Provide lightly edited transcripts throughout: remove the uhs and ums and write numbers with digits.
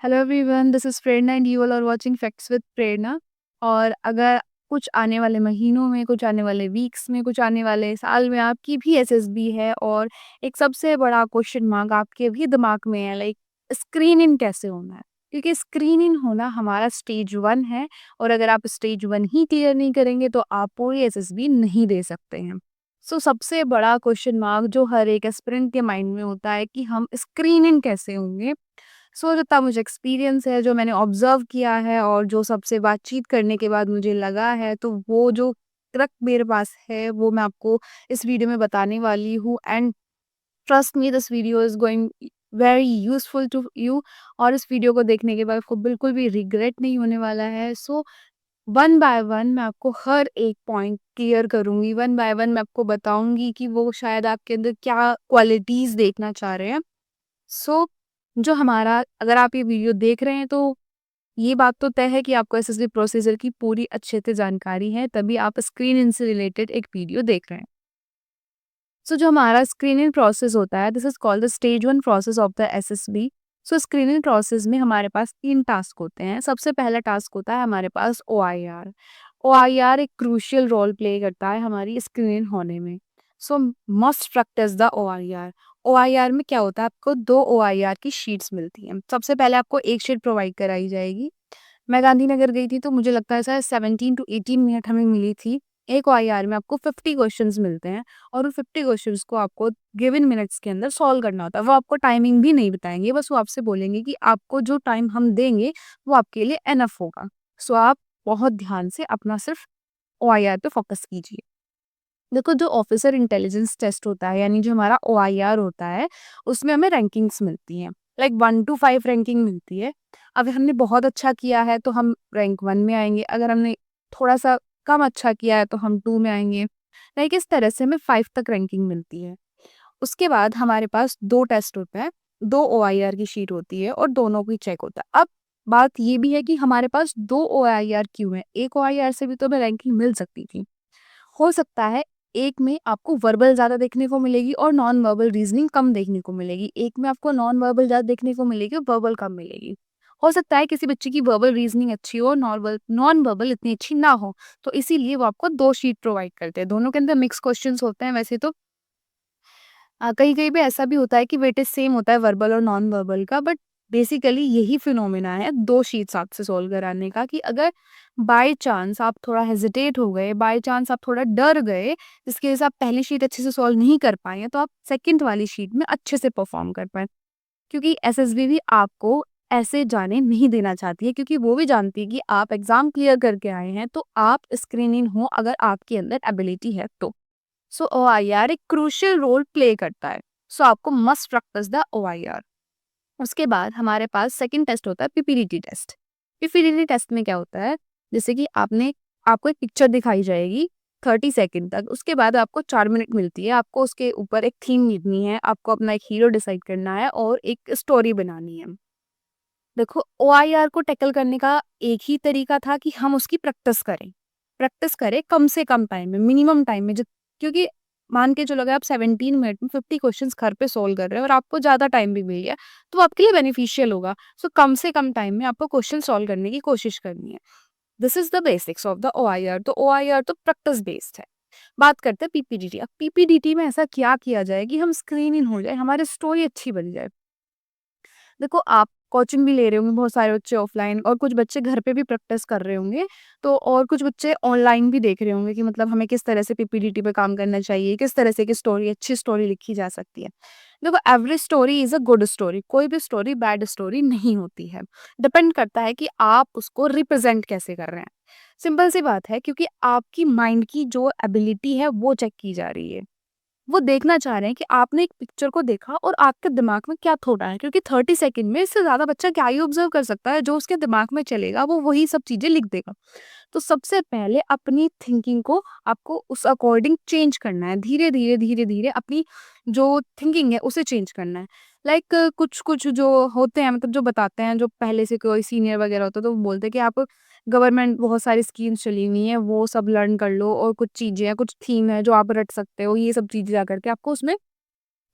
Hello everyone, this is Prerna and you all are watching facts with Prerna. और अगर कुछ आने वाले महीनों में, कुछ आने वाले वीक्स में, कुछ आने वाले साल में आपकी भी एसएसबी है और एक सबसे बड़ा क्वेश्चन मार्क आपके भी दिमाग में है, लाइक स्क्रीन इन कैसे होना है? क्योंकि स्क्रीन इन होना हमारा स्टेज 1 है और अगर आप स्टेज 1 ही क्लियर नहीं करेंगे तो आप पूरी एसएसबी नहीं दे सकते हैं। सबसे बड़ा क्वेश्चन मार्क जो हर एक एस्पिरेंट के माइंड में होता है कि हम स्क्रीन इन कैसे होंगे? जितना मुझे एक्सपीरियंस है, जो मैंने ऑब्ज़र्व किया है और जो सबसे बातचीत करने के बाद मुझे लगा है, तो वो जो ट्रक मेरे पास है, वो मैं आपको इस वीडियो में बताने वाली हूँ and trust me this video is going very useful to you. और इस वीडियो को देखने के बाद आपको बिल्कुल भी रिग्रेट नहीं होने वाला है। वन बाय वन मैं आपको हर एक पॉइंट क्लियर करूँगी, वन बाय वन मैं आपको बताऊँगी कि वो शायद आपके अंदर क्या क्वालिटीज़ देखना चाह रहे हैं। सो जो हमारा अगर आप ये वीडियो देख रहे हैं तो ये बात तो तय है कि आपको एसएसबी प्रोसीजर की पूरी अच्छे से जानकारी है, तभी आप स्क्रीन इन से रिलेटेड एक वीडियो देख रहे हैं। जो हमारा स्क्रीनिंग प्रोसेस होता है, this is called the stage 1 process of the SSB. Screening process में हमारे पास 3 टास्क होते हैं। सबसे पहला टास्क होता है हमारे पास ओआईआर। ओआईआर एक क्रूशियल रोल प्ले करता है हमारी स्क्रीनिंग होने में। सो must practice the OIR. OIR में क्या होता है, आपको 2 ओआईआर की शीट्स मिलती हैं। सबसे पहले आपको एक शीट प्रोवाइड कराई जाएगी। मैं गांधीनगर गई थी तो मुझे लगता है शायद 17 टू 18 मिनट हमें मिली थी। एक ओआईआर में आपको 50 क्वेश्चंस मिलते हैं और उन 50 क्वेश्चंस को आपको गिवन मिनट्स के अंदर सॉल्व करना होता है। वो आपको टाइमिंग भी नहीं बताएंगे, बस वो आपसे बोलेंगे कि आपको जो टाइम हम देंगे वो आपके लिए एनफ होगा। आप बहुत ध्यान से अपना सिर्फ ओआईआर पे फोकस कीजिए। देखो, जो ऑफिसर इंटेलिजेंस टेस्ट होता है यानी जो हमारा ओआईआर होता है, उसमें हमें रैंकिंग्स मिलती हैं। लाइक 1 टू 5 रैंकिंग मिलती है। अगर हमने बहुत अच्छा किया है तो हम रैंक 1 में आएंगे, अगर हमने थोड़ा सा कम अच्छा किया है तो हम 2 में आएंगे। लाइक इस तरह से हमें 5 तक रैंकिंग मिलती है। उसके बाद हमारे पास 2 टेस्ट होते हैं, 2 ओआईआर की शीट होती है और दोनों की चेक होता है। अब बात ये भी है कि हमारे पास 2 ओआईआर क्यों है? एक ओआईआर से भी तो हमें रैंकिंग मिल सकती थी। हो सकता है एक में आपको वर्बल ज़्यादा देखने को मिलेगी और नॉन वर्बल रीजनिंग कम देखने को मिलेगी। एक में आपको नॉन वर्बल ज़्यादा देखने को मिलेगी और वर्बल कम मिलेगी। हो सकता है किसी बच्चे की वर्बल रीजनिंग अच्छी हो, नॉन वर्बल इतनी अच्छी ना हो, तो इसीलिए वो आपको 2 शीट प्रोवाइड करते हैं। दोनों के अंदर मिक्स क्वेश्चंस होते हैं वैसे तो। कहीं-कहीं पे ऐसा भी होता है कि वेटेज सेम होता है वर्बल और नॉन वर्बल का, बट बेसिकली यही फिनोमेना है 2 शीट्स हाथ से सॉल्व कराने का कि अगर बाय चांस आप थोड़ा हेजिटेट हो गए, बाय चांस आप थोड़ा डर गए, जिसकी वजह से आप पहली शीट अच्छे से सॉल्व नहीं कर पाए हैं, तो आप सेकंड वाली शीट में अच्छे से परफॉर्म कर पाएँ। क्योंकि एसएसबी भी आपको ऐसे जाने नहीं देना चाहती है, क्योंकि वो भी जानती है कि आप एग्ज़ाम क्लियर करके आए हैं, तो आप स्क्रीनिंग हो अगर आपके अंदर एबिलिटी है तो। ओआईआर एक क्रूशियल रोल प्ले करता है। आपको मस्ट प्रैक्टिस द ओआईआर। उसके बाद हमारे पास सेकंड टेस्ट होता है पीपीडीटी टेस्ट। पीपीडीटी टेस्ट में क्या होता है, जैसे कि आपको एक पिक्चर दिखाई जाएगी 30 सेकंड तक। उसके बाद आपको 4 मिनट मिलती है। आपको उसके ऊपर एक थीम लिखनी है, आपको अपना एक हीरो डिसाइड करना है और एक स्टोरी बनानी है। देखो, ओआईआर को टैकल करने का एक ही तरीका था कि हम उसकी प्रैक्टिस करें कम से कम टाइम में, मिनिमम टाइम में। क्योंकि मान के चलो अगर आप 17 मिनट में 50 क्वेश्चंस घर पे सॉल्व कर रहे हो और आपको ज़्यादा टाइम भी मिल गया, तो वो आपके लिए बेनिफिशियल होगा। कम से कम टाइम में आपको क्वेश्चन सॉल्व करने की कोशिश करनी है। This is the basics of the OIR. तो ओआईआर तो प्रैक्टिस बेस्ड है। बात करते हैं पीपीडीटी। अब पीपीडीटी में ऐसा क्या किया जाए कि हम स्क्रीन इन हो जाए, हमारी स्टोरी अच्छी बन जाए। देखो, आप कोचिंग भी ले रहे होंगे बहुत सारे बच्चे ऑफलाइन, और कुछ बच्चे घर पे भी प्रैक्टिस कर रहे होंगे। तो और कुछ बच्चे ऑनलाइन भी देख रहे होंगे कि मतलब हमें किस तरह से पीपीडीटी पे काम करना चाहिए, किस तरह से की स्टोरी अच्छी स्टोरी लिखी जा सकती है। देखो, every story is a good story. कोई भी स्टोरी बैड स्टोरी नहीं होती है। डिपेंड करता है कि आप उसको रिप्रेजेंट कैसे कर रहे हैं। सिंपल सी बात है, क्योंकि आपकी माइंड की जो एबिलिटी है वो चेक की जा रही है। वो देखना चाह रहे हैं कि आपने एक पिक्चर को देखा और आपके दिमाग में क्या थॉट आया, क्योंकि 30 सेकंड में इससे ज़्यादा बच्चा क्या ही ऑब्जर्व कर सकता है। जो उसके दिमाग में चलेगा वो वही सब चीज़ें लिख देगा। तो सबसे पहले अपनी थिंकिंग को आपको उस अकॉर्डिंग चेंज करना है। धीरे-धीरे, धीरे-धीरे अपनी जो थिंकिंग है उसे चेंज करना है। लाइक कुछ-कुछ जो होते हैं, मतलब जो बताते हैं, जो पहले से कोई सीनियर वगैरह होता है, तो वो बोलते हैं कि आप गवर्नमेंट बहुत सारी स्कीम्स चली हुई हैं, वो सब लर्न कर लो, और कुछ चीज़ें हैं, कुछ थीम है जो आप रट सकते हो, ये सब चीज़ें जा करके आपको उसमें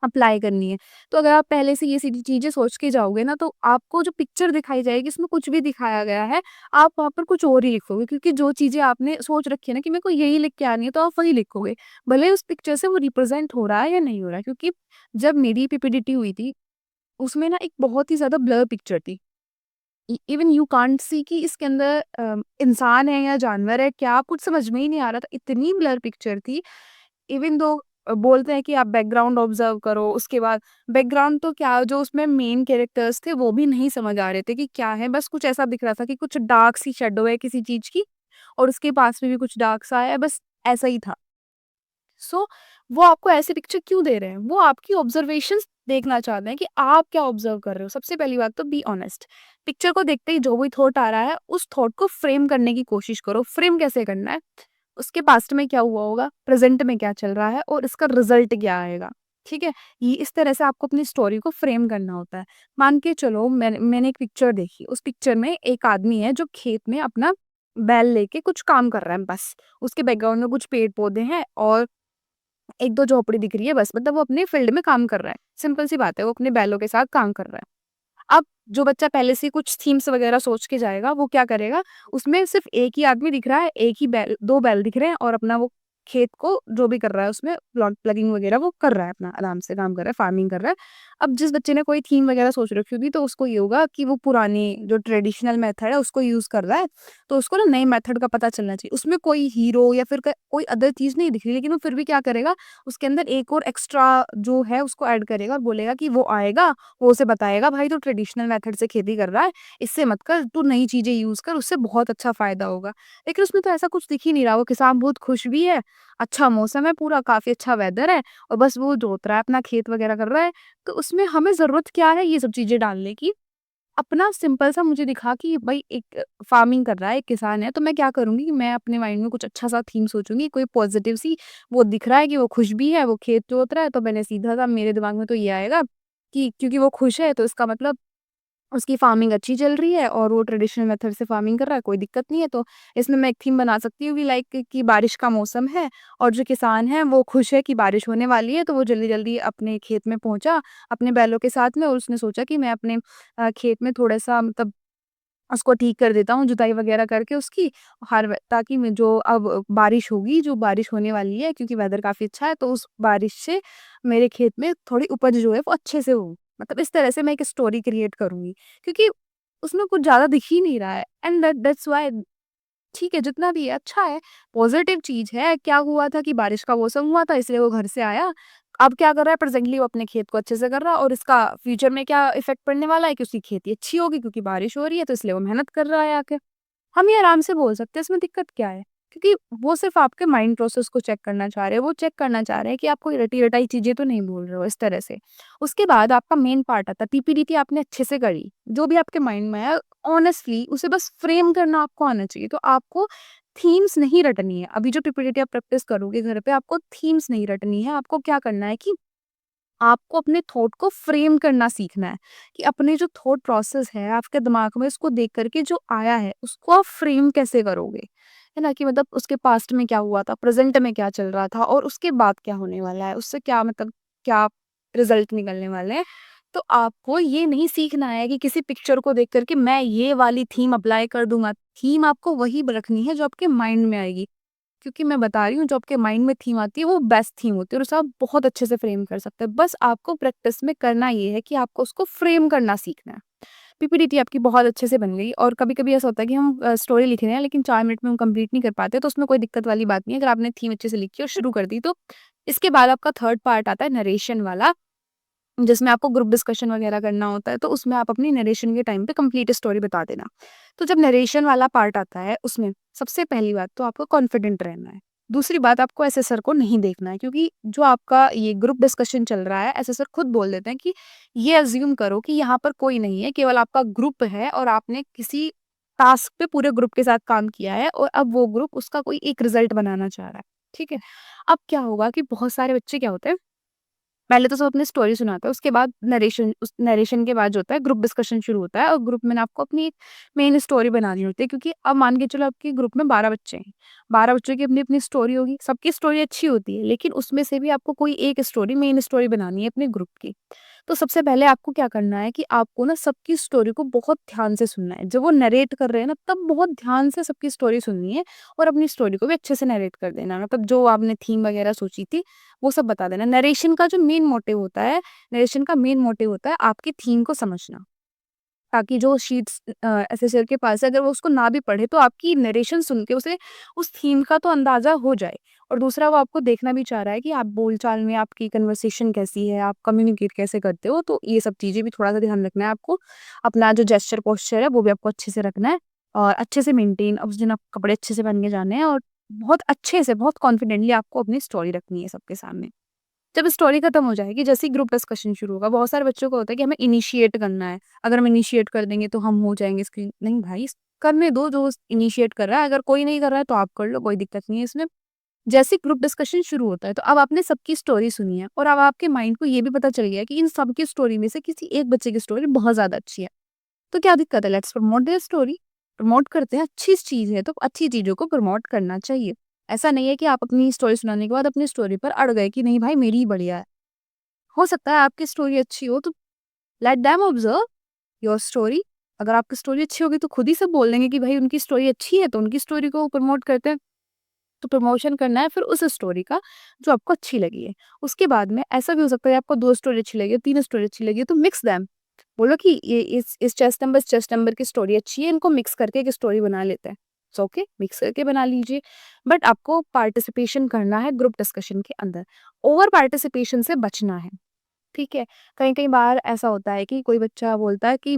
अप्लाई करनी है। तो अगर आप पहले से ये सारी चीज़ें सोच के जाओगे ना, तो आपको जो पिक्चर दिखाई जाएगी उसमें कुछ भी दिखाया गया है, आप वहाँ पर कुछ और ही लिखोगे, क्योंकि जो चीज़ें आपने सोच रखी है ना कि मेरे को यही लिख के आनी है, तो आप वही लिखोगे। भले ही उस पिक्चर से वो रिप्रेज़ेंट हो रहा है या नहीं हो रहा है, क्योंकि जब मेरी पीपीटीटी हुई थी, उसमें ना एक बहुत ही ज़्यादा ब्लर पिक्चर थी। इवन यू कांट सी कि इसके अंदर इंसान है या जानवर है क्या, कुछ समझ में ही नहीं आ रहा था, इतनी ब्लर पिक्चर थी। इवन दो बोलते हैं कि आप बैकग्राउंड ऑब्जर्व करो, उसके बाद बैकग्राउंड तो क्या, जो उसमें मेन कैरेक्टर्स थे वो भी नहीं समझ आ रहे थे कि क्या है, बस कुछ ऐसा दिख रहा था कि कुछ डार्क सी शेडो है किसी चीज की, और उसके पास में भी कुछ डार्क सा है, बस ऐसा ही था। सो वो आपको ऐसी पिक्चर क्यों दे रहे हैं? वो आपकी ऑब्जर्वेशंस देखना चाहते हैं कि आप क्या ऑब्जर्व कर रहे हो। सबसे पहली बात तो बी ऑनेस्ट। पिक्चर को देखते ही जो भी थॉट आ रहा है, उस थॉट को फ्रेम करने की कोशिश करो। फ्रेम कैसे करना है? उसके पास्ट में क्या हुआ होगा, प्रेज़ेंट में क्या चल रहा है और इसका रिज़ल्ट क्या आएगा, ठीक है? ये इस तरह से आपको अपनी स्टोरी को फ्रेम करना होता है। मान के चलो मैंने एक पिक्चर देखी, उस पिक्चर में एक आदमी है जो खेत में अपना बैल लेके कुछ काम कर रहा है बस। उसके बैकग्राउंड में कुछ पेड़-पौधे हैं और 1-2 झोपड़ी दिख रही है बस, मतलब वो अपने फील्ड में काम कर रहा है। सिंपल सी बात है, वो अपने बैलों के साथ काम कर रहा है। अब जो बच्चा पहले से ही कुछ थीम्स वगैरह सोच के जाएगा, वो क्या करेगा, उसमें सिर्फ़ एक ही आदमी दिख रहा है, एक ही बैल 2 बैल दिख रहे हैं और अपना वो खेत को जो भी कर रहा है उसमें प्लगिंग वगैरह वो कर रहा है, अपना आराम से काम कर रहा है, फार्मिंग कर रहा है। अब जिस बच्चे ने कोई थीम वगैरह सोच रखी होगी, तो उसको ये होगा कि वो पुरानी जो ट्रेडिशनल मेथड है उसको यूज़ कर रहा है, तो उसको ना नए मेथड का पता चलना चाहिए। उसमें कोई हीरो या फिर क कोई अदर चीज़ नहीं दिख रही, लेकिन वो फिर भी क्या करेगा, उसके अंदर एक और एक्स्ट्रा जो है उसको ऐड करेगा और बोलेगा कि वो आएगा, वो उसे बताएगा, भाई तू ट्रेडिशनल मेथड से खेती कर रहा है, इससे मत कर, तू नई चीज़ें यूज़ कर, उससे बहुत अच्छा फ़ायदा होगा। लेकिन उसमें तो ऐसा कुछ दिख ही नहीं रहा, वो किसान बहुत खुश भी है, अच्छा मौसम है पूरा, काफ़ी अच्छा वेदर है और बस वो जोत रहा है, अपना खेत वगैरह कर रहा है। तो उसमें हमें ज़रूरत क्या है ये सब चीज़ें डालने की? अपना सिंपल सा मुझे दिखा कि भाई एक फार्मिंग कर रहा है, एक किसान है, तो मैं क्या करूँगी कि मैं अपने माइंड में कुछ अच्छा-सा थीम सोचूँगी, कोई पॉज़िटिव सी, वो दिख रहा है कि वो खुश भी है, वो खेत जोत रहा है, तो मैंने सीधा-सा मेरे दिमाग में तो ये आएगा कि क्योंकि वो खुश है, तो इसका मतलब उसकी फार्मिंग अच्छी चल रही है और वो ट्रेडिशनल मेथड से फार्मिंग कर रहा है, कोई दिक्कत नहीं है। तो इसमें मैं एक थीम बना सकती हूँ कि लाइक कि बारिश का मौसम है और जो किसान है वो खुश है कि बारिश होने वाली है, तो वो जल्दी-जल्दी अपने खेत में पहुँचा, अपने बैलों के साथ में, और उसने सोचा कि मैं अपने खेत में थोड़ा-सा मतलब उसको ठीक कर देता हूँ, जुताई वगैरह करके उसकी, हर व ताकि मैं जो अब बारिश होगी, जो बारिश होने वाली है क्योंकि वेदर काफ़ी अच्छा है, तो उस बारिश से मेरे खेत में थोड़ी उपज जो है वो अच्छे से हो। मतलब इस तरह से मैं एक स्टोरी क्रिएट करूँगी, क्योंकि उसमें कुछ ज़्यादा दिख ही नहीं रहा है, एंड दैट्स व्हाई ठीक है, जितना भी है अच्छा है, पॉज़िटिव चीज़ है। क्या हुआ था कि बारिश का मौसम हुआ था इसलिए वो घर से आया। अब क्या कर रहा है, प्रेज़ेंटली वो अपने खेत को अच्छे से कर रहा है और इसका फ्यूचर में क्या इफ़ेक्ट पड़ने वाला है कि उसकी खेती अच्छी होगी, क्योंकि बारिश हो रही है, तो इसलिए वो मेहनत कर रहा है आके। हम ये आराम से बोल सकते हैं, इसमें दिक्कत क्या है? क्योंकि वो सिर्फ़ आपके माइंड प्रोसेस को चेक करना चाह रहे हैं, वो चेक करना चाह रहे हैं कि आप कोई रटी-रटाई चीज़ें तो नहीं बोल रहे हो, इस तरह से। उसके बाद आपका मेन पार्ट आता है, पीपीटीटी आपने अच्छे से करी, जो भी आपके माइंड में है, ऑनेस्टली उसे बस फ्रेम करना आपको आना चाहिए। तो आपको थीम्स नहीं रटनी है। अभी जो पीपीटीटी आप प्रैक्टिस करोगे घर पे, आपको थीम्स नहीं रटनी है। आपको क्या करना है कि आपको अपने थॉट को फ्रेम करना सीखना है, कि अपने जो थॉट प्रोसेस है आपके दिमाग में, उसको देख करके जो आया है उसको आप फ्रेम कैसे करोगे, है ना? कि मतलब उसके पास्ट में क्या हुआ था, प्रेजेंट में क्या चल रहा था और उसके बाद क्या होने वाला है, उससे क्या मतलब क्या रिजल्ट निकलने वाले हैं। तो आपको ये नहीं सीखना है कि किसी पिक्चर को देख करके मैं ये वाली थीम अप्लाई कर दूंगा। थीम आपको वही रखनी है जो आपके माइंड में आएगी, क्योंकि मैं बता रही हूँ जो आपके माइंड में थीम आती है वो बेस्ट थीम होती है और उसे आप बहुत अच्छे से फ्रेम कर सकते हैं। बस आपको प्रैक्टिस में करना ये है कि आपको उसको फ्रेम करना सीखना है। पीपीटीटी आपकी बहुत अच्छे से बन गई, और कभी-कभी ऐसा होता है कि हम स्टोरी लिख रहे हैं लेकिन 4 मिनट में हम कंप्लीट नहीं कर पाते, तो उसमें कोई दिक्कत वाली बात नहीं है। अगर आपने थीम अच्छे से लिखी और शुरू कर दी, तो इसके बाद आपका थर्ड पार्ट आता है नरेशन वाला, जिसमें आपको ग्रुप डिस्कशन वगैरह करना होता है, तो उसमें आप अपनी नरेशन के टाइम पे कंप्लीट स्टोरी बता देना। तो जब नरेशन वाला पार्ट आता है, उसमें सबसे पहली बात तो आपको कॉन्फिडेंट रहना है। दूसरी बात, आपको एसेसर को नहीं देखना है, क्योंकि जो आपका ये ग्रुप डिस्कशन चल रहा है, एसेसर खुद बोल देते हैं कि ये अज़्यूम करो कि यहाँ पर कोई नहीं है, केवल आपका ग्रुप है और आपने किसी टास्क पे पूरे ग्रुप के साथ काम किया है और अब वो ग्रुप उसका कोई एक रिज़ल्ट बनाना चाह रहा है, ठीक है? अब क्या होगा कि बहुत सारे बच्चे क्या होते हैं, पहले तो सब अपनी स्टोरी सुनाते हैं, उसके बाद नरेशन, उस नरेशन के बाद जो होता है ग्रुप डिस्कशन शुरू होता है और ग्रुप में ना आपको अपनी एक मेन स्टोरी बनानी होती है, क्योंकि अब मान के चलो आपके ग्रुप में 12 बच्चे हैं। 12 बच्चों की अपनी-अपनी स्टोरी होगी, सबकी स्टोरी अच्छी होती है, लेकिन उसमें से भी आपको कोई एक स्टोरी, मेन स्टोरी बनानी है अपने ग्रुप की। तो सबसे पहले आपको क्या करना है कि आपको ना सबकी स्टोरी को बहुत ध्यान से सुनना है। जब वो नरेट कर रहे हैं ना, तब बहुत ध्यान से सबकी स्टोरी सुननी है और अपनी स्टोरी को भी अच्छे से नरेट कर देना। मतलब जो आपने थीम वगैरह सोची थी, वो सब बता देना। नरेशन का मेन मोटिव होता है आपकी थीम को समझना। ताकि जो शीट्स एसेसर के पास है, अगर वो उसको ना भी पढ़े तो आपकी नरेशन सुन के उसे उस थीम का तो अंदाज़ा हो जाए। और दूसरा, वो आपको देखना भी चाह रहा है कि आप बोलचाल में आपकी कन्वर्सेशन कैसी है, आप कम्युनिकेट कैसे करते हो, तो ये सब चीज़ें भी थोड़ा-सा ध्यान रखना है आपको। अपना जो जेस्चर पोस्चर है वो भी आपको अच्छे से रखना है और अच्छे से मेंटेन, अब उस दिन आप कपड़े अच्छे से पहन के जाने हैं और बहुत अच्छे से, बहुत कॉन्फिडेंटली आपको अपनी स्टोरी रखनी है सबके सामने। जब स्टोरी खत्म हो जाएगी, जैसे ही ग्रुप डिस्कशन शुरू होगा, बहुत सारे बच्चों को होता है कि हमें इनिशिएट करना है। अगर हम इनिशिएट कर देंगे तो हम हो जाएँगे स्क्रीन, नहीं भाई, करने दो जो इनिशिएट कर रहा है, अगर कोई नहीं कर रहा है तो आप कर लो, कोई दिक्कत नहीं है इसमें। जैसे ही ग्रुप डिस्कशन शुरू होता है, तो अब आपने सबकी स्टोरी सुनी है और अब आपके माइंड को ये भी पता चल गया है कि इन सब की स्टोरी में से किसी एक बच्चे की स्टोरी बहुत ज़्यादा अच्छी है। तो क्या दिक्कत है? Let's promote their story. Promote करते हैं, अच्छी चीज़ है तो अच्छी चीज़ों को प्रमोट करना चाहिए। ऐसा नहीं है कि आप अपनी स्टोरी सुनाने के बाद अपनी स्टोरी पर अड़ गए कि नहीं भाई मेरी ही बढ़िया है। हो सकता है आपकी स्टोरी अच्छी हो तो let them observe your story. अगर आपकी स्टोरी अच्छी होगी तो खुद ही सब बोल देंगे कि भाई उनकी स्टोरी अच्छी है, तो उनकी स्टोरी को प्रमोट करते हैं। तो प्रमोशन करना है फिर उस स्टोरी का जो आपको अच्छी लगी है। उसके बाद में ऐसा भी हो सकता है आपको 2 स्टोरी अच्छी लगी है, 3 स्टोरी अच्छी लगी है, तो मिक्स देम। बोलो कि ये इस चेस्ट नंबर की स्टोरी अच्छी है, इनको मिक्स करके एक स्टोरी बना लेते हैं। इट्स ओके, मिक्स करके बना लीजिए। बट आपको पार्टिसिपेशन करना है ग्रुप डिस्कशन के अंदर। ओवर पार्टिसिपेशन से बचना है। ठीक है? कई-कई बार ऐसा होता है कि कोई बच्चा बोलता है कि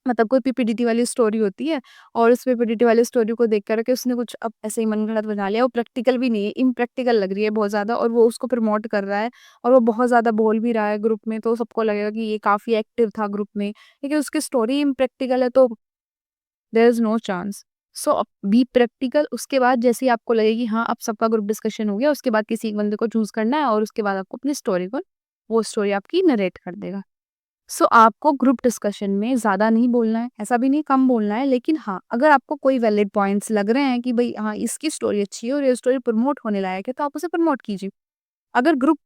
मतलब कोई पीपीटीटी वाली स्टोरी होती है और उस पीपीटीटी वाली स्टोरी को देख कर के उसने कुछ अब ऐसे ही मनगढ़ंत बना लिया, वो प्रैक्टिकल भी नहीं है, इम्प्रैक्टिकल लग रही है बहुत ज़्यादा और वो उसको प्रमोट कर रहा है और वो बहुत ज़्यादा बोल भी रहा है ग्रुप में, तो सबको लगेगा कि ये काफ़ी एक्टिव था ग्रुप में। लेकिन उसकी स्टोरी इम्प्रैक्टिकल है तो there is no chance. So be practical. उसके बाद जैसे ही आपको लगे कि हाँ, अब सबका ग्रुप डिस्कशन हो गया, उसके बाद किसी एक बंदे को चूज़ करना है और उसके बाद आपको अपनी स्टोरी को, वो स्टोरी आपकी नरेट कर देगा। सो आपको ग्रुप डिस्कशन में ज़्यादा नहीं बोलना है, ऐसा भी नहीं कम बोलना है, लेकिन हाँ, अगर आपको कोई वैलिड पॉइंट्स लग रहे हैं कि भई हाँ, इसकी स्टोरी अच्छी है और ये स्टोरी प्रमोट होने लायक है, तो आप उसे प्रमोट कीजिए। अगर ग्रुप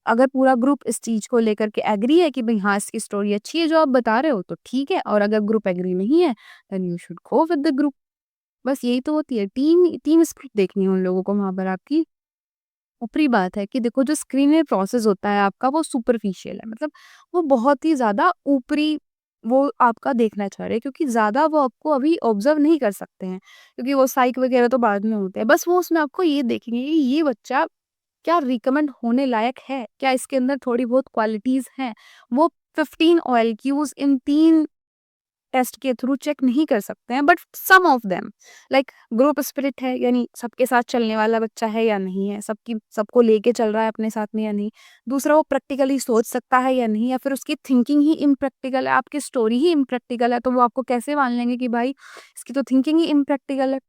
अगर पूरा ग्रुप इस चीज़ को लेकर के एग्री है कि भई हाँ, इसकी स्टोरी अच्छी है जो आप बता रहे हो, तो ठीक है, और अगर ग्रुप एग्री नहीं है, then you should go with the group. बस यही तो होती है, टीम टीम स्पिरिट देखनी है उन लोगों को वहाँ पर आपकी। ऊपरी बात है कि देखो, जो स्क्रीनिंग प्रोसेस होता है आपका, वो सुपरफिशियल है, मतलब वो बहुत ही ज़्यादा ऊपरी वो आपका देखना चाह रहे हैं, क्योंकि ज़्यादा वो आपको अभी ऑब्जर्व नहीं कर सकते हैं, क्योंकि वो साइक वगैरह तो बाद में होते हैं। बस वो उसमें आपको ये देखेंगे कि ये बच्चा क्या रिकमेंड होने लायक है, क्या इसके अंदर थोड़ी बहुत क्वालिटीज़ हैं। वो 15 ओएलक्यूज़ इन 3 टेस्ट के थ्रू चेक नहीं कर सकते हैं, but some of them, like group spirit है, यानी सबके साथ चलने वाला बच्चा है या नहीं है, सबको लेके चल रहा है अपने साथ में या नहीं। दूसरा, वो प्रैक्टिकली सोच सकता है या नहीं, या फिर उसकी थिंकिंग ही इम्प्रैक्टिकल है, आपकी स्टोरी ही इम्प्रैक्टिकल है, तो वो आपको कैसे मान लेंगे कि भाई इसकी तो थिंकिंग ही इम्प्रैक्टिकल है।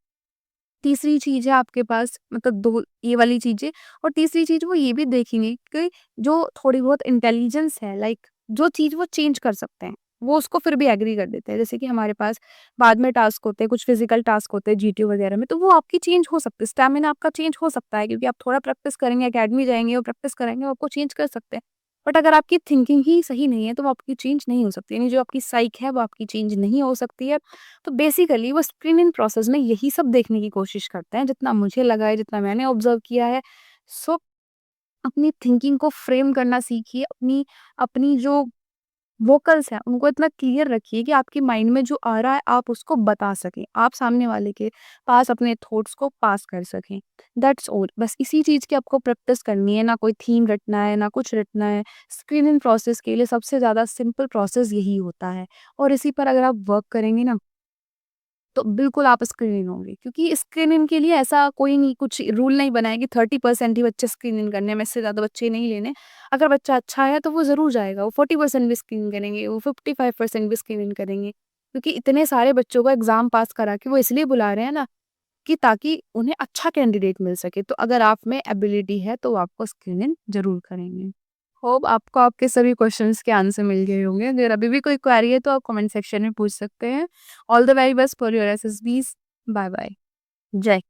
तीसरी चीज़ है आपके पास, मतलब 2 ये वाली चीज़ें, और तीसरी चीज़ वो ये भी देखेंगे कि जो थोड़ी बहुत इंटेलिजेंस है, लाइक जो चीज़ वो चेंज कर सकते हैं, वो उसको फिर भी एग्री कर देते हैं। जैसे कि हमारे पास बाद में टास्क होते हैं, कुछ फिज़िकल टास्क होते हैं जीटीओ वगैरह में, तो वो आपकी चेंज हो सकती है, स्टैमिना आपका चेंज हो सकता है, क्योंकि आप थोड़ा प्रैक्टिस करेंगे, अकेडमी जाएँगे और प्रैक्टिस करेंगे, वो आपको चेंज कर सकते हैं। बट अगर आपकी थिंकिंग ही सही नहीं है, तो वो आपकी चेंज नहीं हो सकती, यानी जो आपकी साइक है, वो आपकी चेंज नहीं हो सकती है। तो बेसिकली वो स्क्रीनिंग प्रोसेस में यही सब देखने की कोशिश करते हैं, जितना मुझे लगा है, जितना मैंने ऑब्जर्व किया है। सो अपनी थिंकिंग को फ्रेम करना सीखिए, अपनी अपनी जो वोकल्स हैं उनको इतना क्लियर रखिए कि आपके माइंड में जो आ रहा है आप उसको बता सकें, आप सामने वाले के पास अपने थॉट्स को पास कर सकें। दैट्स ऑल, बस इसी चीज़ की आपको प्रैक्टिस करनी है, ना कोई थीम रटना है, ना कुछ रटना है। स्क्रीनिंग प्रोसेस के लिए सबसे ज़्यादा सिंपल प्रोसेस यही होता है, और इसी पर अगर आप वर्क करेंगे ना, तो बिल्कुल आप स्क्रीनिंग होंगे, क्योंकि स्क्रीनिंग के लिए ऐसा कोई नहीं, कुछ रूल नहीं बना है कि 30% ही बच्चे स्क्रीनिंग करने हैं, इससे ज़्यादा बच्चे नहीं लेने। अगर बच्चा अच्छा है तो वो ज़रूर जाएगा, वो 40% भी स्क्रीनिंग करेंगे, वो 55% भी स्क्रीनिंग करेंगे। क्योंकि इतने सारे बच्चों को एग्ज़ाम पास करा के वो इसलिए बुला रहे हैं ना, कि ताकि उन्हें अच्छा कैंडिडेट मिल सके। तो अगर आप में एबिलिटी है तो वो आपको स्क्रीनिंग ज़रूर करेंगे। होप आपको आपके सभी क्वेश्चंस के आंसर मिल गए होंगे। अगर अभी भी कोई क्वेरी है तो आप कमेंट सेक्शन में पूछ सकते हैं। All the very best for your SSBs. Bye bye. जय